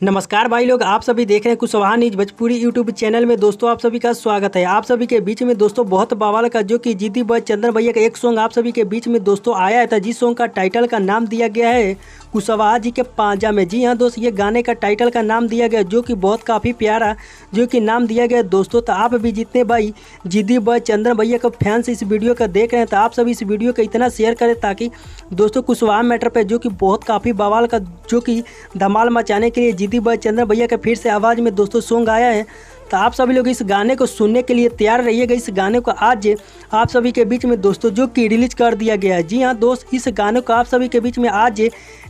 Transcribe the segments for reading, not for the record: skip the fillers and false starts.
नमस्कार भाई लोग, आप सभी देख रहे हैं Kushwaha news Bhojpuri YouTube channel में। दोस्तों आप सभी का स्वागत है। आप सभी के बीच में दोस्तों बहुत बवाल का जो कि जिद्दी बॉय चंदन भैया का एक सॉन्ग आप सभी के बीच में दोस्तों आया था, जिस सॉन्ग का टाइटल का नाम दिया गया है कुशवाहा जी के पांजा में। जी हाँ दोस्त, ये गाने का टाइटल का नाम दिया गया जो कि बहुत काफ़ी प्यारा जो कि नाम दिया गया दोस्तों। तो आप भी जितने भाई जिद्दी बॉय चंदन भैया का फैंस इस वीडियो का देख रहे हैं तो आप सभी इस वीडियो को इतना शेयर करें ताकि दोस्तों कुशवाहा मैटर पर जो कि बहुत काफ़ी बवाल का जो कि धमाल मचाने के लिए जिद्दी बॉय चंदन भैया का फिर से आवाज़ में दोस्तों सॉन्ग आया है। तो आप सभी लोग इस गाने को सुनने के लिए तैयार रहिएगा। इस गाने को आज आप सभी के बीच में दोस्तों जो कि रिलीज कर दिया गया है। जी हाँ दोस्त, इस गाने को आप सभी के बीच में आज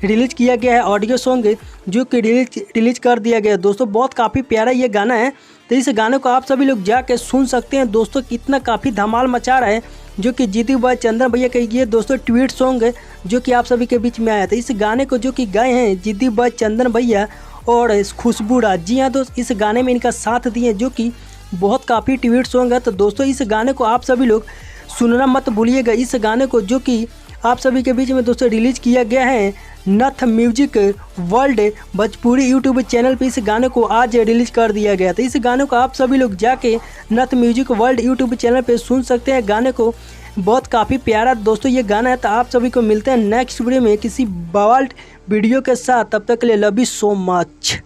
रिलीज किया गया है, ऑडियो सॉन्ग जो कि रिलीज कर दिया गया है दोस्तों। बहुत काफ़ी प्यारा ये गाना है, तो इस गाने को आप सभी लोग जाके सुन सकते हैं दोस्तों। कितना काफ़ी धमाल मचा रहा है जो कि जिद्दी बॉय चंदन भैया का ये दोस्तों ट्वीट सॉन्ग है जो कि आप सभी के बीच में आया था। इस गाने को जो कि गाए हैं जिद्दी बॉय चंदन भैया और खुशबू राज। जी हाँ दोस्त, इस गाने में इनका साथ दिए जो कि बहुत काफ़ी ट्वीट सॉन्ग है। तो दोस्तों इस गाने को आप सभी लोग सुनना मत भूलिएगा। इस गाने को जो कि आप सभी के बीच में दोस्तों रिलीज किया गया है नथ music world Bhojpuri YouTube channel पे। इस गाने को आज रिलीज कर दिया गया था। इस गाने को आप सभी लोग जाके नथ म्यूजिक वर्ल्ड यूट्यूब चैनल पे सुन सकते हैं। गाने को बहुत काफ़ी प्यारा दोस्तों ये गाना है। तो आप सभी को मिलते हैं नेक्स्ट वीडियो में किसी बवाल वीडियो के साथ। तब तक के लिए लव यू सो मच।